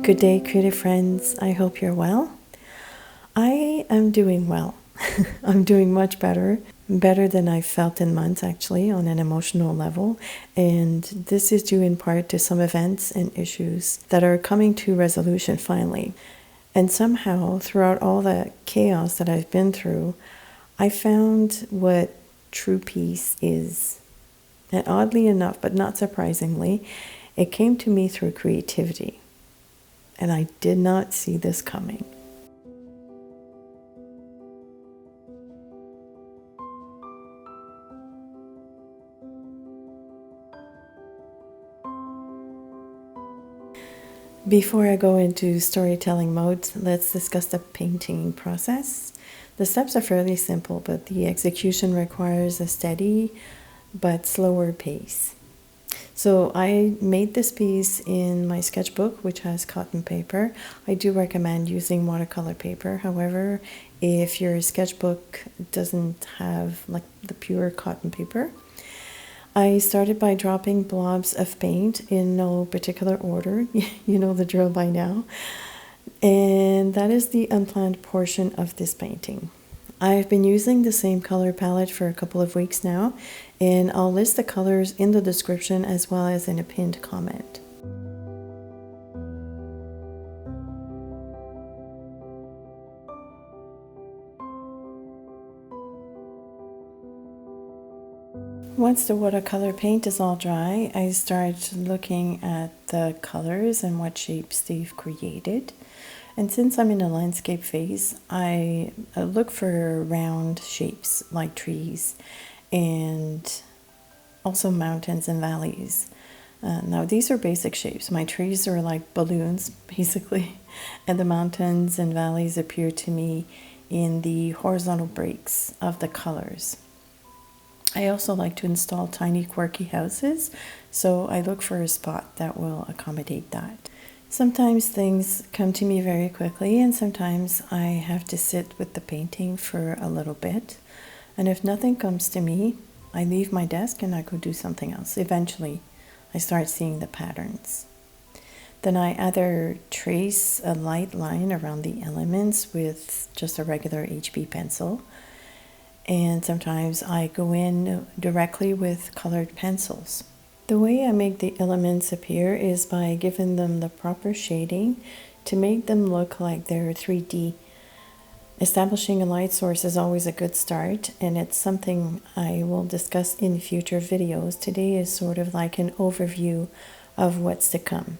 Good day, creative friends. I hope you're well. I am doing well. I'm doing much better than I've felt in months, actually, on an emotional level. And this is due in part to some events and issues that are coming to resolution finally. And somehow, throughout all the chaos that I've been through, I found what true peace is. And oddly enough, but not surprisingly, it came to me through creativity. And I did not see this coming. Before I go into storytelling mode, let's discuss the painting process. The steps are fairly simple, but the execution requires a steady but slower pace. So I made this piece in my sketchbook, which has cotton paper. I do recommend using watercolor paper. However, if your sketchbook doesn't have like the pure cotton paper, I started by dropping blobs of paint in no particular order. You know the drill by now. And that is the unplanned portion of this painting. I've been using the same color palette for a couple of weeks now, and I'll list the colors in the description as well as in a pinned comment. Once the watercolor paint is all dry, I start looking at the colors and what shapes they've created. And since I'm in a landscape phase, I look for round shapes like trees and also mountains and valleys. Now these are basic shapes. My trees are like balloons, basically, and the mountains and valleys appear to me in the horizontal breaks of the colors. I also like to install tiny quirky houses, so I look for a spot that will accommodate that. Sometimes things come to me very quickly, and sometimes I have to sit with the painting for a little bit. And if nothing comes to me, I leave my desk and I go do something else. Eventually, I start seeing the patterns. Then I either trace a light line around the elements with just a regular HB pencil, and sometimes I go in directly with colored pencils. The way I make the elements appear is by giving them the proper shading to make them look like they're 3D. Establishing a light source is always a good start, and it's something I will discuss in future videos. Today is sort of like an overview of what's to come.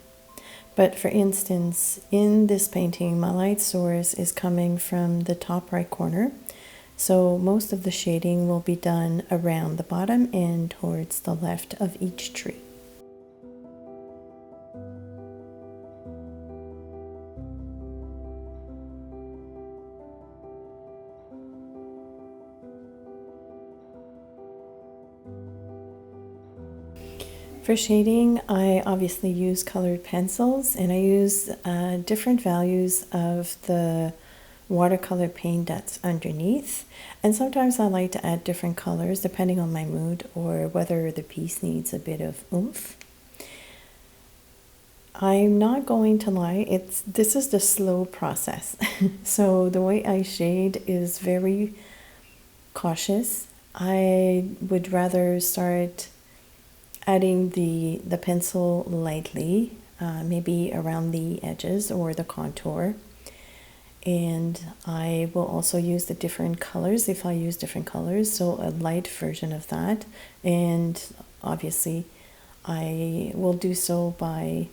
But for instance, in this painting, my light source is coming from the top right corner. So most of the shading will be done around the bottom and towards the left of each tree. For shading, I obviously use colored pencils, and I use different values of the watercolor paint that's underneath, and sometimes I like to add different colors depending on my mood or whether the piece needs a bit of oomph. I'm not going to lie, this is the slow process. So the way I shade is very cautious. I would rather start adding the pencil lightly, maybe around the edges or the contour. And I will also use the different colors if I use different colors, so a light version of that. And obviously I will do so by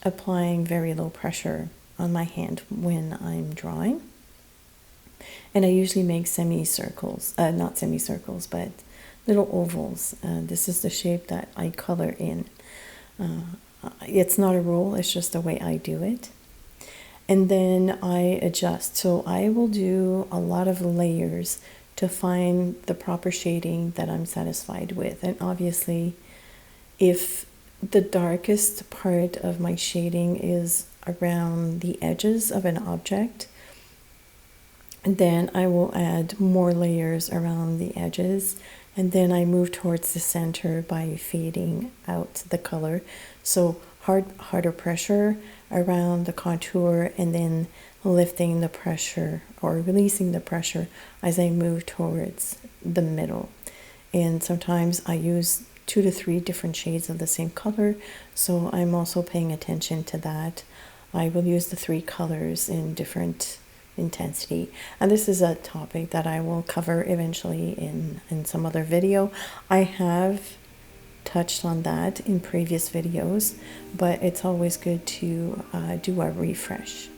applying very low pressure on my hand when I'm drawing. And I usually make semicircles, not semicircles, but little ovals. This is the shape that I color in. It's not a rule, it's just the way I do it. And then I adjust. So I will do a lot of layers to find the proper shading that I'm satisfied with. And obviously, if the darkest part of my shading is around the edges of an object, then I will add more layers around the edges, and then I move towards the center by fading out the color. So harder pressure around the contour, and then lifting the pressure or releasing the pressure as I move towards the middle. And sometimes I use 2 to 3 different shades of the same color, so I'm also paying attention to that. I will use the 3 colors in different intensity, and this is a topic that I will cover eventually in some other video. I have touched on that in previous videos, but it's always good to do a refresh.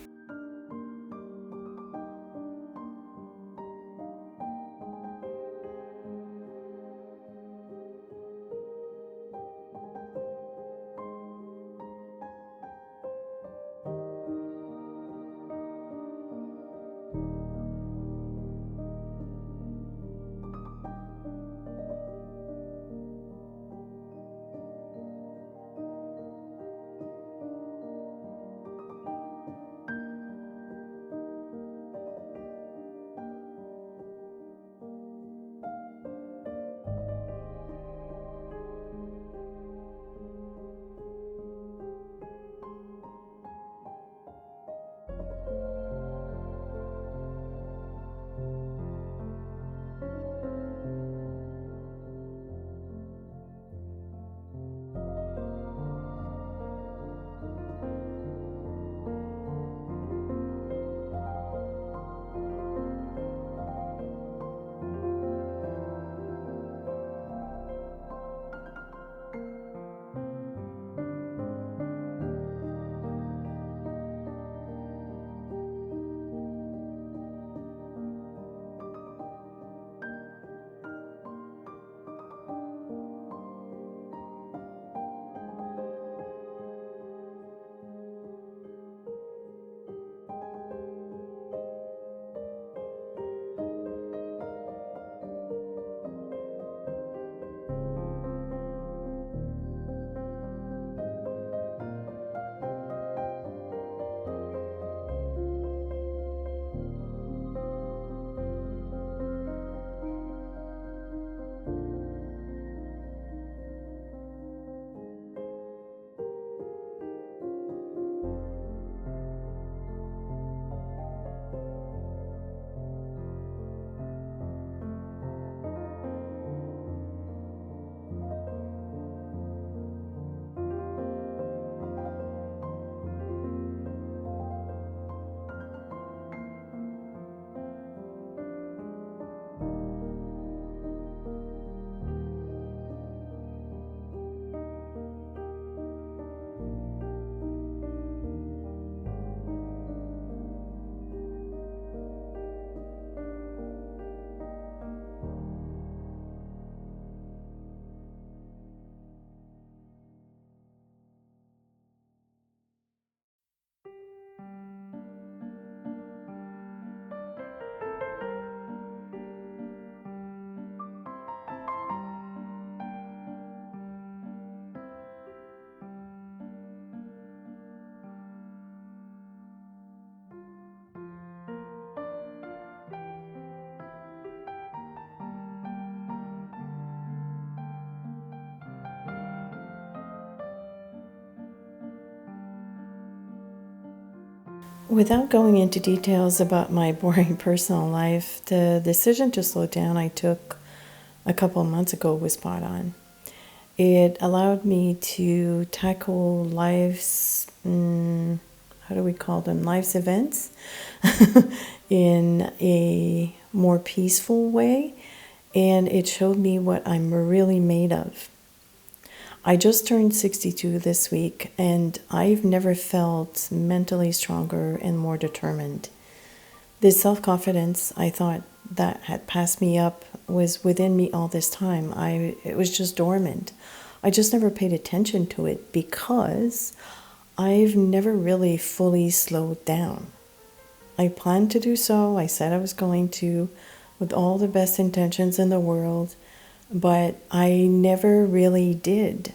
Without going into details about my boring personal life, the decision to slow down I took a couple of months ago was spot on. It allowed me to tackle life's, how do we call them, life's events in a more peaceful way, and it showed me what I'm really made of. I just turned 62 this week, and I've never felt mentally stronger and more determined. This self-confidence I thought that had passed me up was within me all this time. It was just dormant. I just never paid attention to it because I've never really fully slowed down. I planned to do so. I said I was going to, with all the best intentions in the world, but I never really did.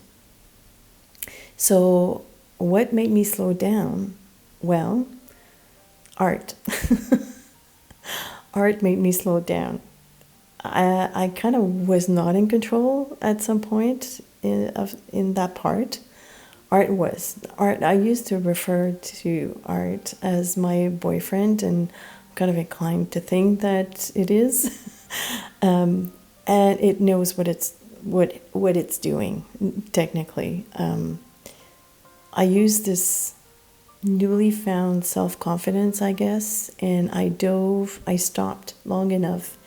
So what made me slow down? Well, art. Art made me slow down. I kind of was not in control at some point in that part. art was. Art, I used to refer to art as my boyfriend, and I'm kind of inclined to think that it is. And it knows what it's doing technically. I use this newly found self-confidence, I guess, and I stopped long enough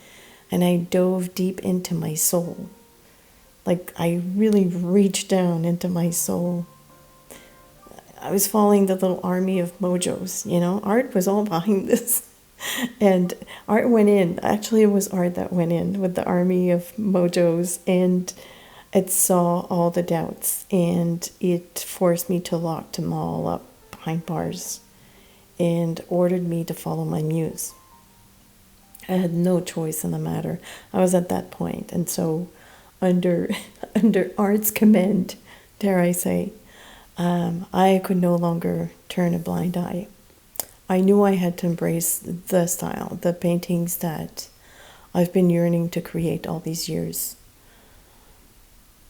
and I dove deep into my soul. Like, I really reached down into my soul. I was following the little army of mojos, you know. Art was all behind this. And art went in. Actually, it was art that went in with the army of mojos, and it saw all the doubts, and it forced me to lock them all up behind bars and ordered me to follow my muse. I had no choice in the matter. I was at that point, and so under art's command, dare I say, I could no longer turn a blind eye. I knew I had to embrace the style, the paintings that I've been yearning to create all these years.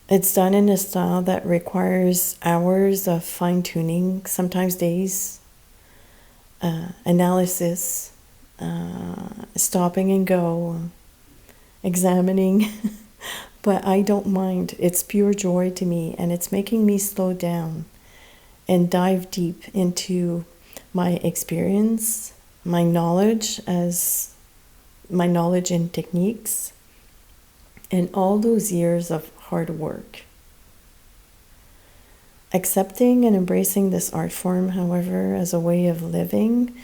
It's done in a style that requires hours of fine-tuning, sometimes days, analysis, stopping and go, examining. But I don't mind. It's pure joy to me, and it's making me slow down and dive deep into my experience, my knowledge in techniques, and all those years of hard work. Accepting and embracing this art form, however, as a way of living,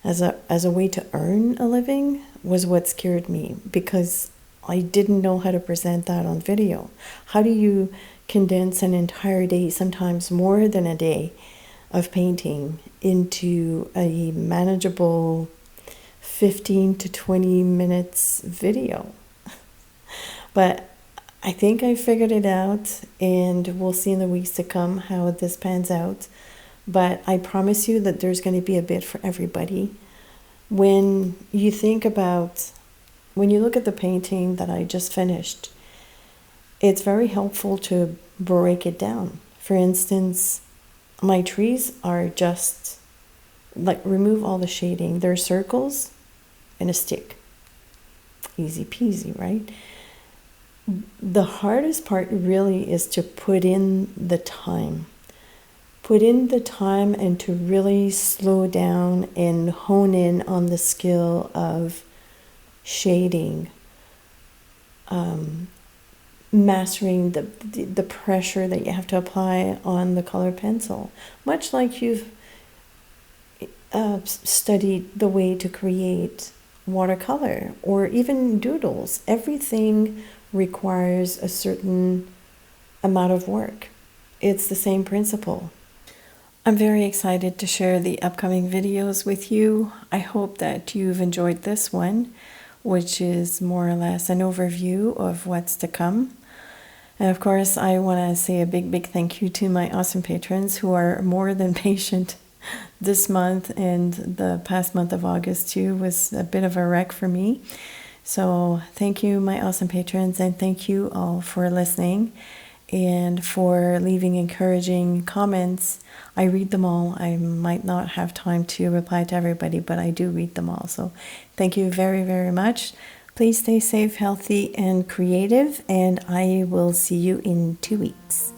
as a way to earn a living, was what scared me, because I didn't know how to present that on video. How do you condense an entire day, sometimes more than a day, of painting into a manageable 15 to 20 minutes video? But I think I figured it out, and we'll see in the weeks to come how this pans out. But I promise you that there's going to be a bit for everybody. When you look at the painting that I just finished, it's very helpful to break it down. For instance, my trees are just like, remove all the shading. They're circles and a stick. Easy peasy, right? The hardest part really is to put in the time. Put in the time and to really slow down and hone in on the skill of shading, mastering the pressure that you have to apply on the color pencil, much like you've studied the way to create watercolor or even doodles. Everything requires a certain amount of work. It's the same principle. I'm very excited to share the upcoming videos with you. I hope that you've enjoyed this one, which is more or less an overview of what's to come. And of course, I want to say a big thank you to my awesome patrons who are more than patient this month, and the past month of August too was a bit of a wreck for me. So thank you, my awesome patrons, and thank you all for listening and for leaving encouraging comments. I read them all. I might not have time to reply to everybody, but I do read them all. So thank you very much. Please stay safe, healthy, and creative, and I will see you in 2 weeks.